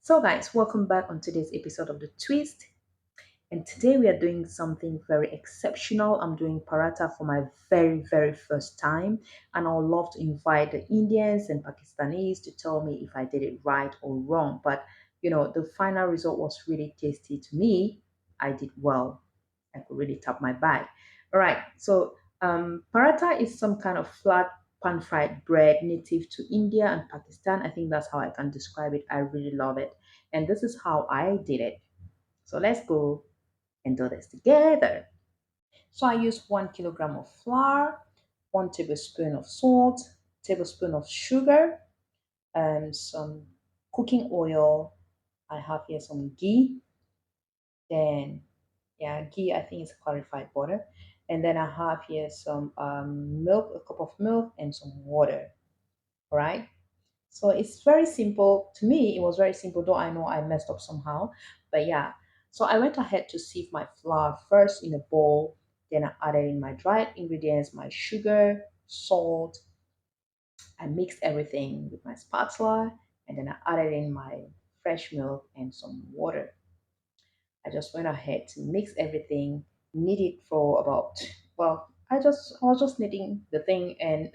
So, guys, welcome back on today's episode of The Twist. And today we are doing something very exceptional. I'm doing paratha for my very first time. And I would love to invite the Indians and Pakistanis to tell me if I did it right or wrong. But, the final result was really tasty to me. I did well. I could really tap my back. All right. So, paratha is some kind of flat pan fried bread native to India and Pakistan. I think that's how I can describe it. I really love it. And this is how I did it. So, let's go and do this together. So I use 1 kilogram of flour, 1 tablespoon of salt, tablespoon of sugar, and some cooking oil. I have here some ghee. Then, yeah, ghee I think is clarified butter. And then I have here some milk, a cup of milk, and some water. All right. So it's very simple. To me, it was very simple, though I know I messed up somehow. But yeah, so I went ahead to sieve my flour first in a bowl. Then I added in my dried ingredients, my sugar, salt. I mixed everything with my spatula. And then I added in my fresh milk and some water. I just went ahead to mix everything, knead it for about, well, I was just kneading the thing and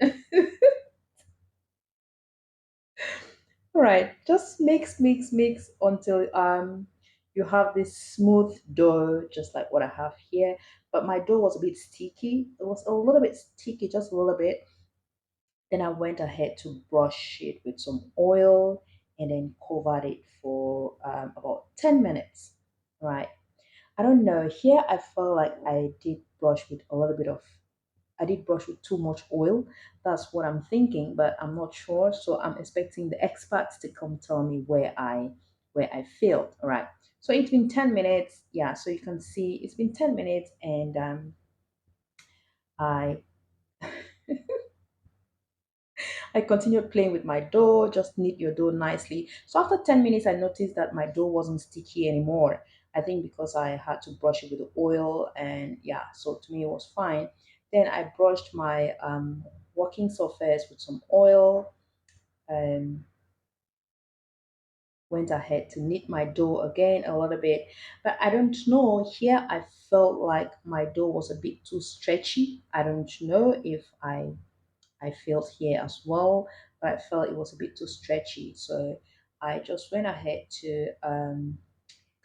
right, just mix until you have this smooth dough, just like what I have here. But my dough was a bit sticky. It was a little bit sticky, just a little bit. Then I went ahead to brush it with some oil and then covered it for about 10 minutes. Right. I don't know. Here I felt like I did brush with too much oil. That's what I'm thinking, but I'm not sure. So I'm expecting the experts to come tell me where I failed. All right. So it's been 10 minutes. Yeah. So you can see it's been 10 minutes, and I I continued playing with my dough. Just knead your dough nicely. So after 10 minutes, I noticed that my dough wasn't sticky anymore. I think because I had to brush it with the oil, and yeah, so to me it was fine. Then I brushed my working surface with some oil and went ahead to knead my dough again a little bit. But I don't know, here I felt like my dough was a bit too stretchy. I don't know if I felt here as well, but I felt it was a bit too stretchy. So I just went ahead to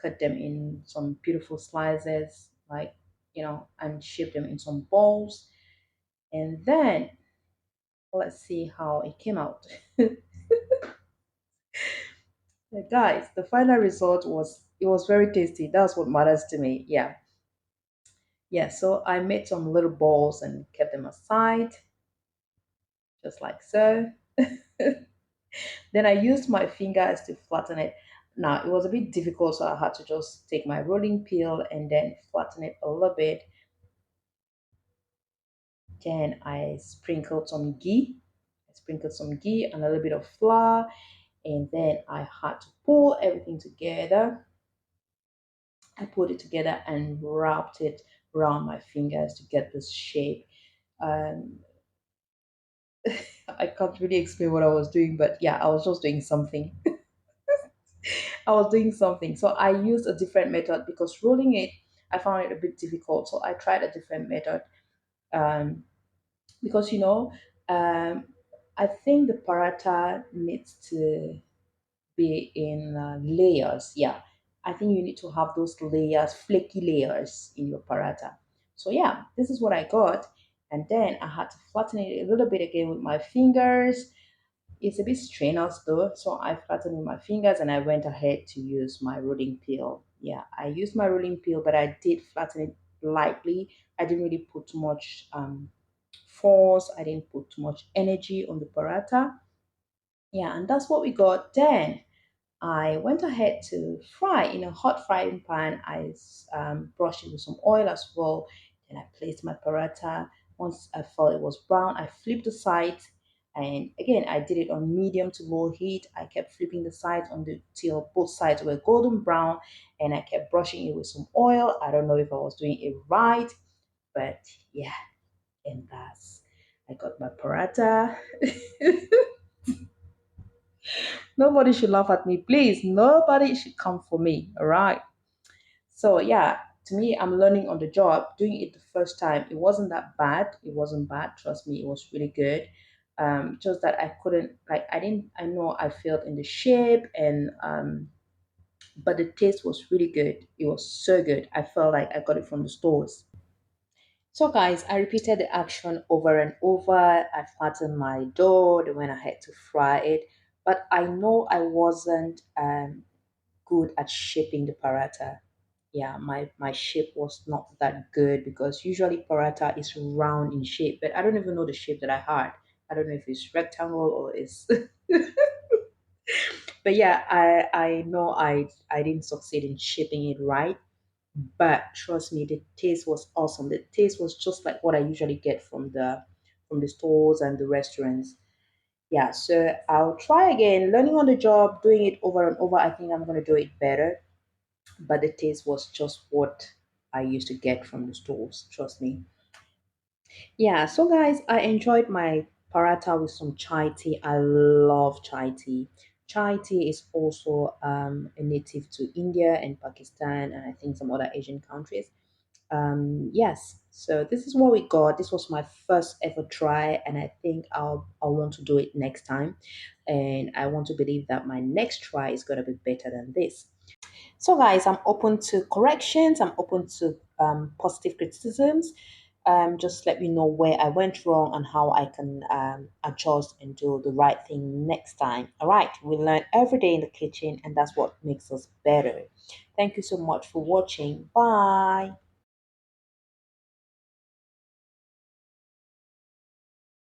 cut them in some beautiful slices, like, and shape them in some balls. And then let's see how it came out. Guys, the final result was very tasty. That's what matters to me. Yeah. Yeah. So I made some little balls and kept them aside, just like so. Then I used my fingers to flatten it. Now it was a bit difficult, so I had to just take my rolling pin and then flatten it a little bit. Then I sprinkled some ghee. I sprinkled some ghee and a little bit of flour, and then I had to pull everything together. I put it together and wrapped it around my fingers to get this shape. Um, I can't really explain what I was doing, but yeah, I was just doing something. I was doing something. So I used a different method because rolling it, I found it a bit difficult. So I tried a different method. Um, because um, I think the paratha needs to be in layers. Yeah, I think you need to have those layers, flaky layers in your paratha. So yeah, this is what I got, and then I had to flatten it a little bit again with my fingers. It's a bit strenuous though, so I flattened with my fingers and I went ahead to use my rolling pin. Yeah, I used my rolling pin, but I did flatten it lightly. I didn't really put too much force. I didn't put too much energy on the paratha. Yeah, and that's what we got. Then I went ahead to fry in a hot frying pan. I brushed it with some oil as well. Then I placed my paratha. Once I felt it was brown, I flipped the sides. And again, I did it on medium to low heat. I kept flipping the sides till both sides were golden brown. And I kept brushing it with some oil. I don't know if I was doing it right, but yeah, and I got my paratha. Nobody should laugh at me, please. Nobody should come for me. All right. So yeah, to me, I'm learning on the job. Doing it the first time, it wasn't that bad. It wasn't bad. Trust me, it was really good. Just that I couldn't like I didn't I know I failed in the shape and but the taste was really good. It was so good. I felt like I got it from the stores. So guys, I repeated the action over and over. I flattened my dough, then when I had to fry it. But I know I wasn't good at shaping the paratha. Yeah, my shape was not that good because usually paratha is round in shape, but I don't even know the shape that I had. I don't know if it's rectangle or it's but yeah, I know I didn't succeed in shaping it right. But trust me, the taste was awesome. The taste was just like what I usually get from the stores and the restaurants. Yeah, so I'll try again, learning on the job, doing it over and over. I think I'm gonna do it better. But the taste was just what I used to get from the stores. Trust me. Yeah, so guys, I enjoyed my paratha with some chai tea. I love chai tea. Chai tea is also a native to India and Pakistan and I think some other Asian countries. Yes, so this is what we got. This was my first ever try, and I think I'll want to do it next time. And I want to believe that my next try is gonna be better than this. So, guys, I'm open to corrections. I'm open to positive criticisms. Just let me know where I went wrong and how I can adjust and do the right thing next time. All right, we learn every day in the kitchen, and that's what makes us better. Thank you so much for watching. Bye.